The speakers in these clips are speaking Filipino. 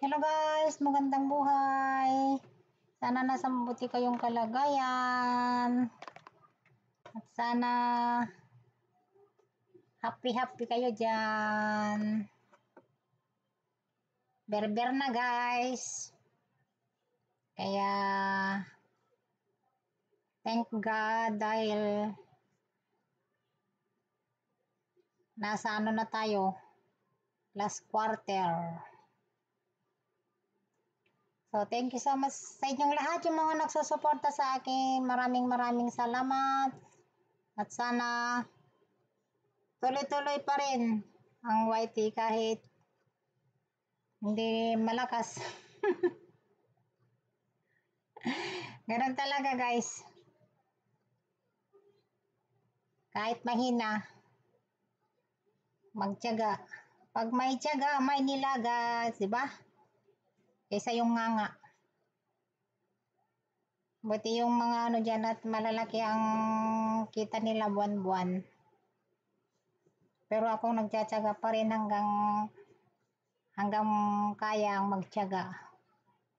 Hello guys, magandang buhay. Sana nasa mabuti kayong kalagayan. At sana happy kayo dyan. Berber na guys. Kaya thank God dahil nasa ano na tayo, last quarter. So, thank you so much sa inyong lahat, yung mga nagsusuporta sa akin. Maraming salamat. At sana tuloy-tuloy pa rin ang YT kahit hindi malakas. Ganun talaga guys. Kahit mahina, magtiyaga. Pag may tiyaga, may nilagas, di ba? Kaysa yung nganga. Buti yung mga ano dyan at malalaki ang kita nila buwan-buwan. Pero ako nagtiyatsaga pa rin hanggang kaya magtiyaga.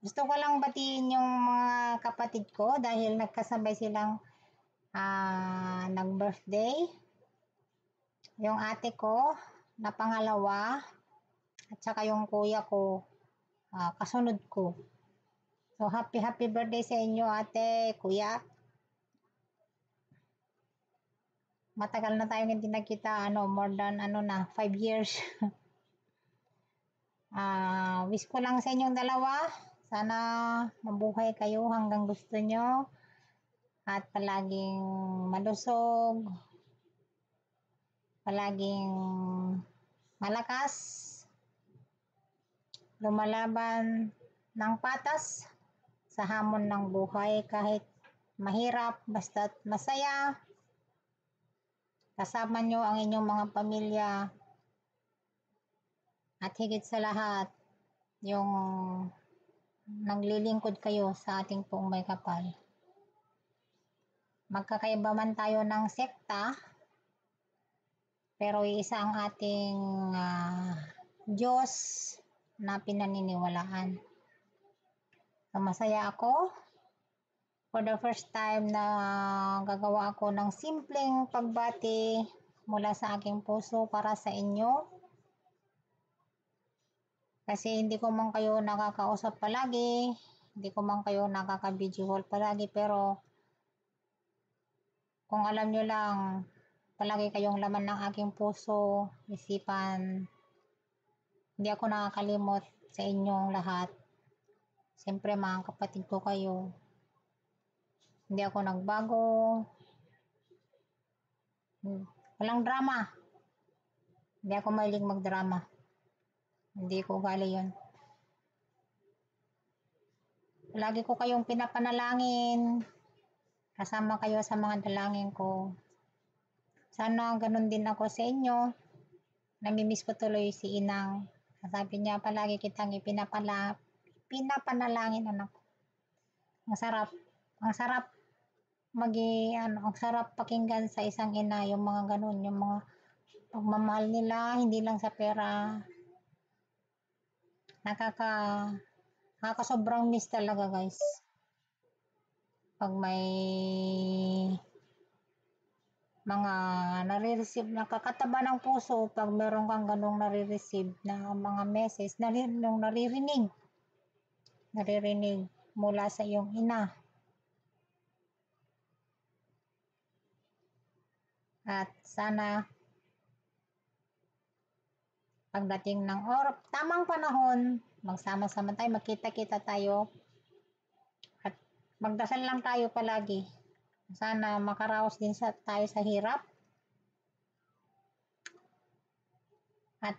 Gusto ko lang batiin yung mga kapatid ko dahil nagkasabay silang nag-birthday. Yung ate ko na pangalawa at saka yung kuya ko kasunod ko. So happy birthday sa inyo ate, kuya. Matagal na tayong hindi nagkita, more than 5 years. Wish ko lang sa inyong dalawa, sana mabuhay kayo hanggang gusto nyo at palaging malusog, palaging malakas, lumalaban ng patas sa hamon ng buhay kahit mahirap, basta't masaya. Kasama nyo ang inyong mga pamilya at higit sa lahat yung naglilingkod kayo sa ating pong may kapal. Magkakaiba man tayo ng sekta, pero isa ang ating Diyos na pinaniniwalaan. So, masaya ako for the first time na gagawa ako ng simpleng pagbati mula sa aking puso para sa inyo. Kasi hindi ko man kayo nakakausap palagi, hindi ko man kayo nakaka-video call palagi, pero kung alam nyo lang, palagi kayong laman ng aking puso, isipan. Hindi ako nakakalimot sa inyong lahat. Siyempre mga kapatid ko kayo. Hindi ako nagbago. Walang drama. Hindi ako mahilig magdrama. Hindi ko ugali yun. Lagi ko kayong pinapanalangin. Kasama kayo sa mga dalangin ko. Sana ganun din ako sa inyo. Namimiss ko tuloy si Inang. Sabi niya, palagi kitang pinapanalangin, anak. Ang sarap ang sarap pakinggan sa isang ina yung mga ganun, yung mga pagmamahal nila, hindi lang sa pera. Nakakasobrang miss talaga guys. Pag may mga nare-receive, nakakataba ng puso pag meron kang ganung nare-receive na mga message, naririnig mula sa iyong ina. At sana pagdating ng tamang panahon, magsama-sama tayo, magkita-kita tayo at magdasal lang tayo palagi. Sana makaraos din tayo sa hirap at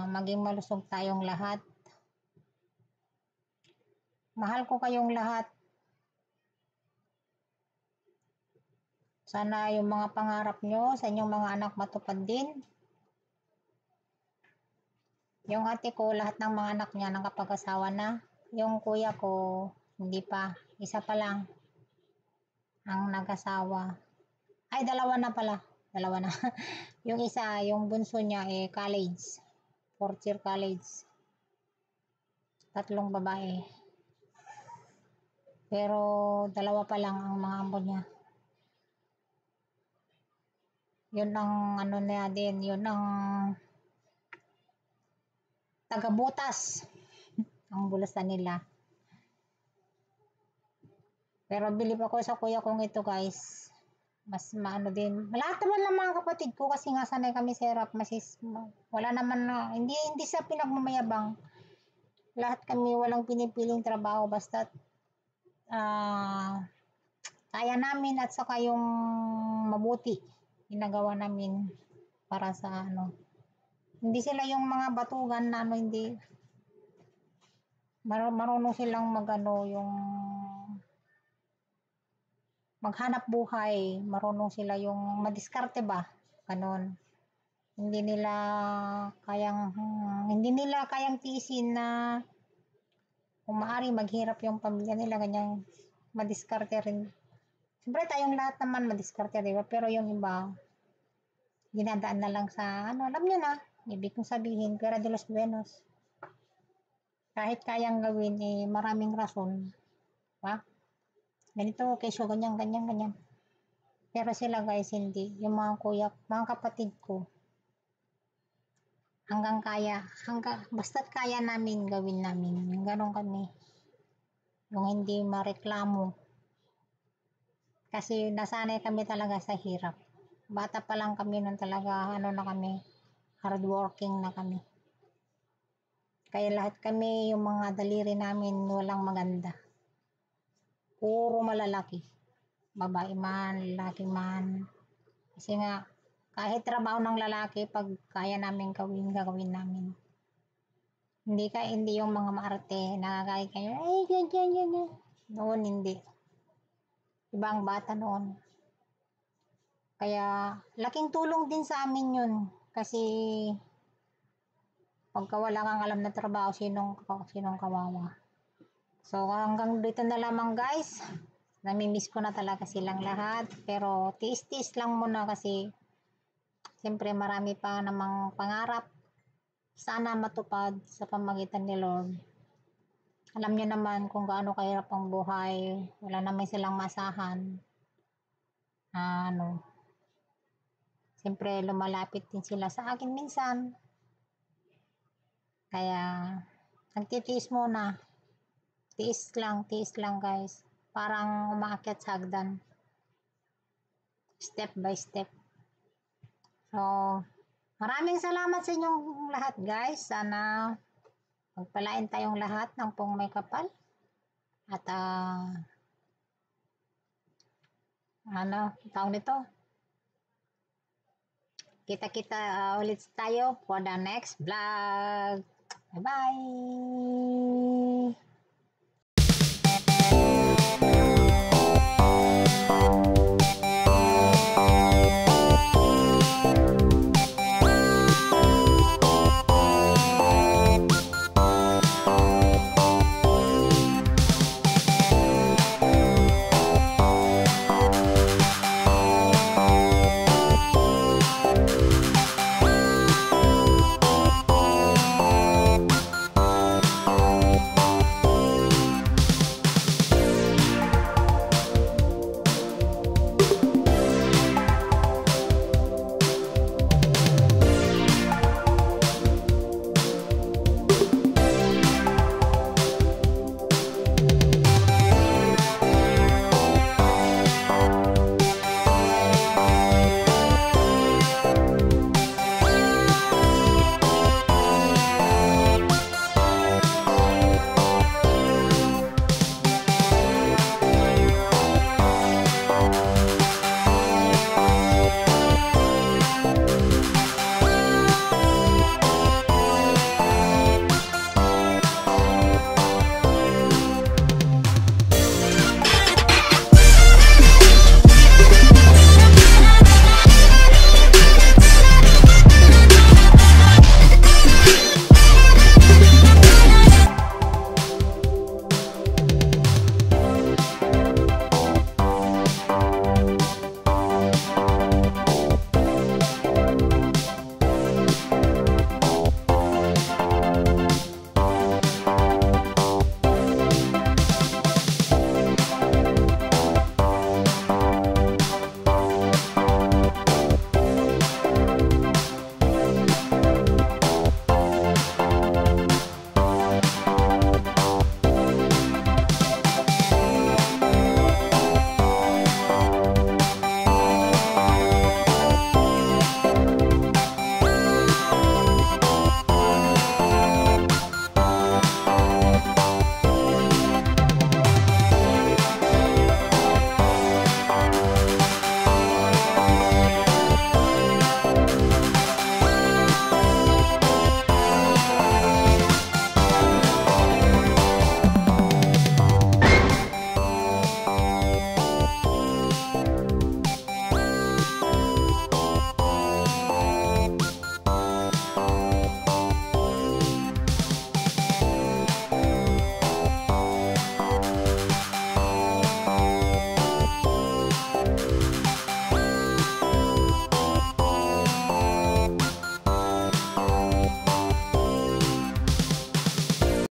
maging malusog tayong lahat. Mahal ko kayong lahat. Sana yung mga pangarap nyo sa inyong mga anak matupad din. Yung ate ko, lahat ng mga anak niya nakapag-asawa na. Yung kuya ko, hindi pa. Isa pa lang ang nag-asawa. Ay, dalawa na pala. Dalawa na. Yung isa, yung bunso niya, college. 4th year college. tatlong babae. Pero dalawa pa lang ang mga amo niya. Yun ang ano niya din, yun ang tagabutas ang bulasan nila. Pero bilib ako sa kuya kong ito guys. Mas maano din. Lahat naman ng mga kapatid ko kasi nga sanay kami sa hirap. Wala naman na, hindi sa pinagmamayabang. Lahat kami walang pinipiling trabaho basta kaya namin at saka yung mabuti ginagawa namin para sa ano. Hindi sila yung mga batugan na ano, hindi marunong silang magano yung maghanap buhay, marunong sila yung madiskarte ba, ganon. Hindi nila kayang tiisin na kung maaari maghirap yung pamilya nila, ganyan, madiskarte rin. Siyempre tayong lahat naman madiskarte, diba? Pero yung iba, dinadaan na lang sa, ano, alam nyo na, ibig kong sabihin, pera de los buenos. Kahit kayang gawin, maraming rason. Diba? Ganito, kesyo, ganyan. Pero sila guys, hindi. Yung mga kuya, mga kapatid ko, basta't kaya namin, gawin namin. Yung ganon kami. Yung hindi mareklamo. Kasi nasanay kami talaga sa hirap. Bata pa lang kami nun talaga, ano na kami, hardworking na kami. Kaya lahat kami, yung mga daliri namin, walang maganda. Puro malalaki. Babae man, lalaki man. Kasi nga, kahit trabaho ng lalaki, pag kaya namin gagawin namin. Hindi yung mga maarte, nakakaya kayo, ay, ganyan. Noon, hindi. Ibang bata noon. Kaya, laking tulong din sa amin yun. Kasi, pagka wala kang alam na trabaho, sinong kawawa. So, hanggang dito na lamang guys. Namimiss ko na talaga silang lahat. Pero, tiis-tiis lang muna kasi, siyempre marami pa namang pangarap. Sana matupad sa pamagitan ni Lord. Alam niyo naman kung gaano kahirap ang buhay. Wala naman silang masahan. Siyempre lumalapit din sila sa akin minsan. Kaya, nagtitiis muna. Tiis lang guys. Parang umaakyat sa hagdan. Step by step. So, maraming salamat sa inyong lahat guys. Sana magpalain tayong lahat ng pong may kapal. At tawag nito? Kita-kita ulit tayo for the next vlog. Bye-bye!